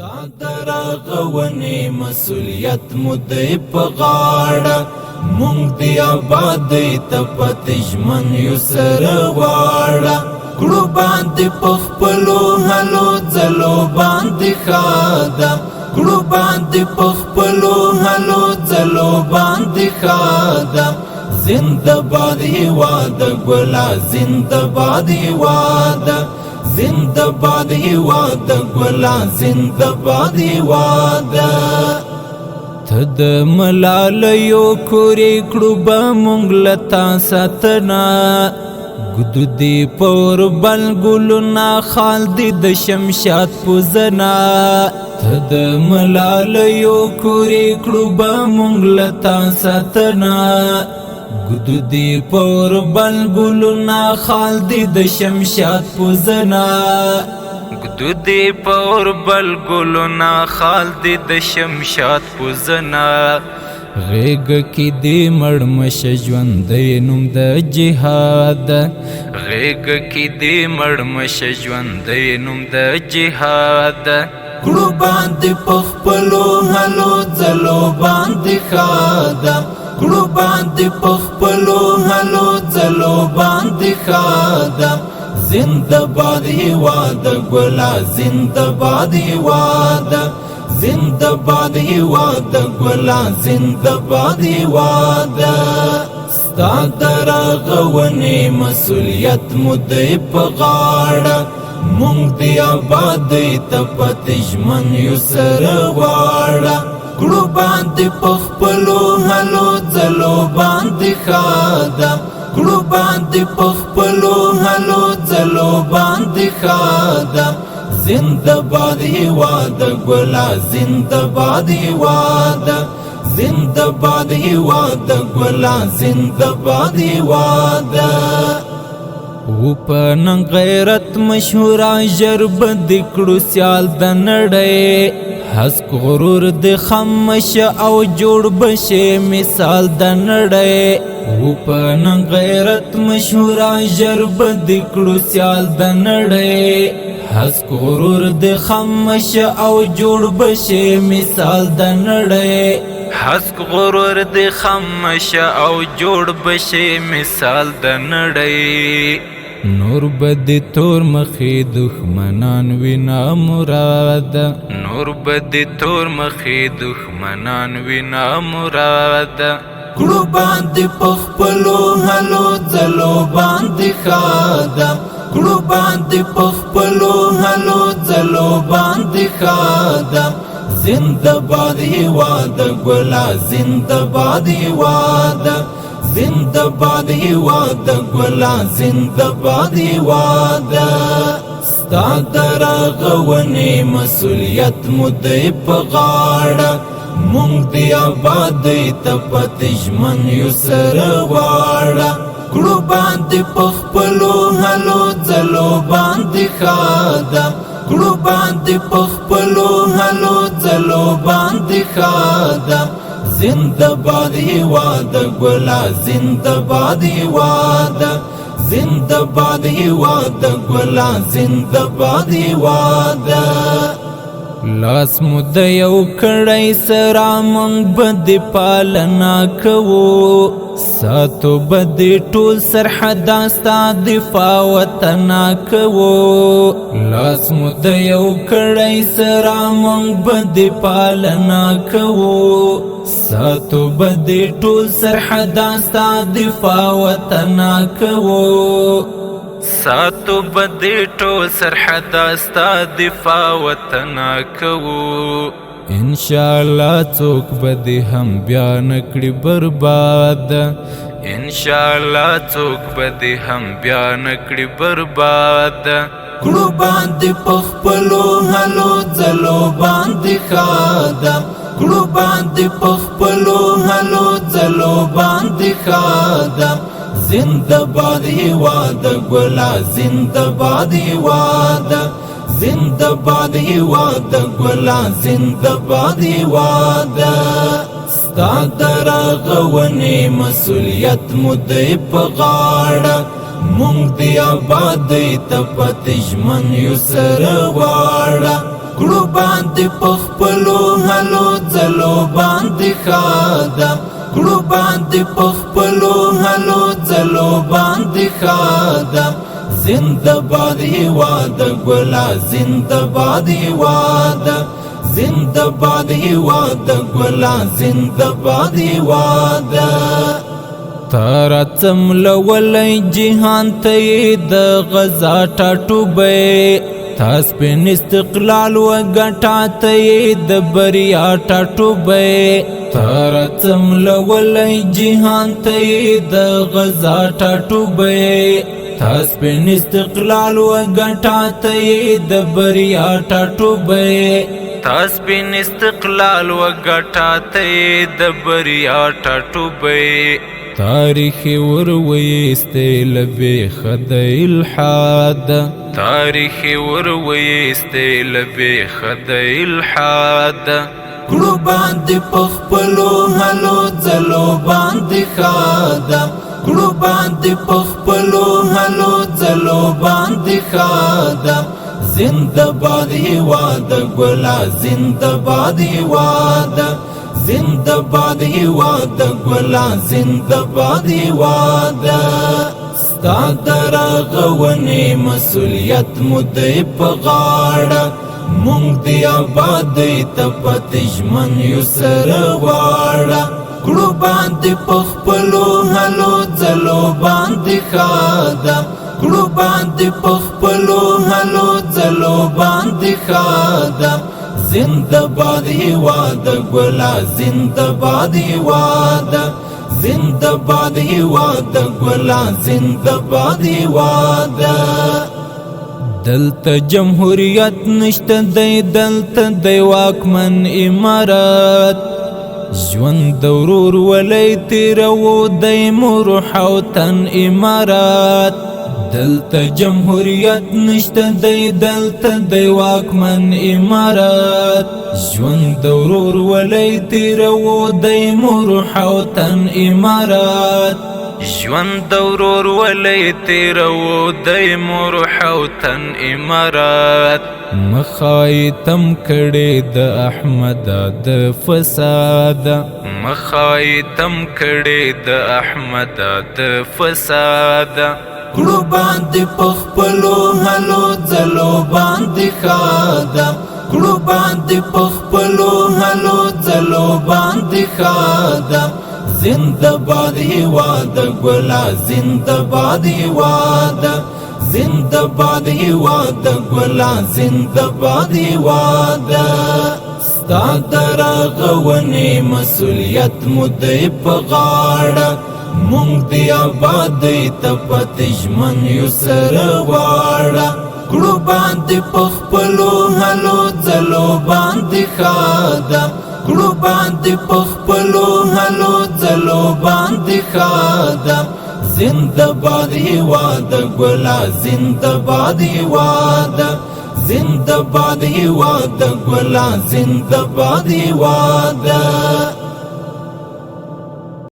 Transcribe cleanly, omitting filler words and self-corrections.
ستا درغونی مسئولیت مدعی پا غاڑا مونگ دی آبادی تا پتجمن یو سرواڑا کڑو باندی پخپلو حلو زلو باندی خادا کڑو باندی پخپلو حلو زلو باندی خادا زندباد هیوادا گولا زندباد هیوادا زندباد هیوادا گولا زندباد هیوادا تد ملالیو کوری کڑو با مونگلتا ساتنا گدو دی پور بل گلونا خال دی د شمشاد پوزنا تد ملالیو کوری کڑو با مونگلتا ساتنا گدو دی پور بل گلونا خال دی د شمشاد پوزنا گدو دی پور بل گلونا خال دی د شمشاد پوزنا غیگ کی دی مڑمش جوندی نم د جهاد غیگ کی دی مڑمش جوندی نم د جهاد کڑو باندی پخپلو حلو زلو باندی خادا کڑو باندی پخپلو حلو زلو باندی خادا زندباد هیوادا گولا زندباد هیوادا زندباد هیوادا گولا زندباد هیوادا ستا درغونی مسئولیت مدعی پا غاڑا مونگ دی آبادی تا پتجمن یو سرواڑا کڑو باندی پخپلو حلو زلو باندی خادا کڑو باندی پخپلو حلو زلو باندی خادا زندباد هیوادا گولا زندباد هیوادا زندباد هیوادا گولا زندباد هیوادا وپنن غیرت مشهورا جرب دکڑو سیال د نړۍ حسک غرور د خامش او جوړ بشه مثال د نړۍ وپنن غیرت مشهورا جرب دکڑو سیال د نړۍ حسک غرور د خامش او جوړ بشه مثال د نړۍ حسک غرور د خامش او جوړ بشه مثال د نړۍ نور بدی تور مخی دخمنان وینا مراد نور بدی تور مخی دخمنان وینا مراد کڑو باندی پخپلو حلو زلو باندی خادا کڑو باندی پخپلو حلو زلو باندی خادا زندباد هیوادا گولا زندباد هیوادا زندباد هیوادا گولا زندباد هیوادا ستا درغونی مسئولیت مدعی پا غاڑا مونگ دی آبادی تا پتجمن یو سرواڑا کڑو باندی پخپلو حلو زلو باندی خادا کڑو باندی پخپلو حلو زلو باندی خادا زندباد هیوادا گولا زندباد هیوادا زندباد هیوادا گولا زندباد هیوادا لاس مدیو کڑی سرا منگ بدی پالنا کوو ساتو بدی ټول سرحداستا دفاع وطنا کوو لاس مدیو کڑی سرا منگ بدی پالنا کوو ساتو بدی ټول سرحداستا دفاع وطنا کوو ساتو بدی ټول سرحداستا دفاع وطنا کوو انشاءاللہ څوک بدی هم بیا نکړي برباد انشاءاللہ څوک بدی هم بیا نکړي برباد کڑو باندی پخپلو حلو زلو باندی خادا کڑو باندی پخپلو حلو زلو باندی خادا زندباد هیوادا گولا زندباد هیوادا زندباد هیوادا گولا زندباد هیوادا ستا درغونی مسئولیت مدعی پا غاڑا مونگ دی آبادی تا پتجمن یو سرواڑا کړو باندې پخپلو هلو ځلو باندې خاده کړو باندې پخپلو هلو ځلو باندې خاده زنده باد هیواد ګلا زنده باد هیواد زنده باد هیواد ګلا زنده باد هیواد تارتم لولی جهان ته د غزا ټاټوبې تاس پن استقلال و ګټا ته د بریا ټاټوبې تارتم لولی جهان ته د غزا ټاټوبې تاس پن استقلال و ګټا ته د بریا ټاټوبې تاس پن استقلال و ګټا ته د بریا ټاټوبې تاریخ ورویسته لبه خد الحاد تاریخ ورویسته لبه خد الحاد کړو باندې پخپلو هلو ځلو باندې خاده کړو باندې پخپلو هلو ځلو باندې خاده زنده باد هیواد ګلا زنده باد هیواد زنده باد هیواد ګلا زنده باد هیواد ستا درغونې مسؤلیت مو دی په غاړه مونږ دی آبادۍ ته پاتې ژمن یو سره واړه کړو باندې پخپلو هلو ځلو باندې خاده کړو باندې پخپلو هلو ځلو باندې خاده زنده باد هیواد ګلا زنده باد هیواد زنده باد هیواد ګلا زنده باد هیواد دلته جمهوریت نشته دی دلته دی واکمن امارات ژوند د ورور ولی تیرو دی مور حوتن امارات دلته جمهوریت نشته دی دلته دی واکمن امارات ژوند د ورور ولی تیرو دی مور حوتن امارات ژوند د ورور ولی تیرو دی مور حوتن امارات مخایتم کړي د احمد د فساد مخایتم کړي د احمد د فساد کړو باندې پخپلو هلو ځلو باندې خاده کړو باندې پخپلو هلو ځلو باندې خاده زنده باد هیواد ګلا زنده باد هیواد زنده باد هیواد ګلا زنده باد هیواد ستا درغونې مسؤلیت مو دی په غاړه مونږ دی آبادۍ ته پاتې ژمن یو سره واړه کړو باندې پخپلو هلو ځلو باندې خاده کړو باندې پخپلو هلو ځلو باندې خاده زنده باد هیواد ګلا زنده باد هیواد زنده باد هیواد ګلا زنده باد هیواد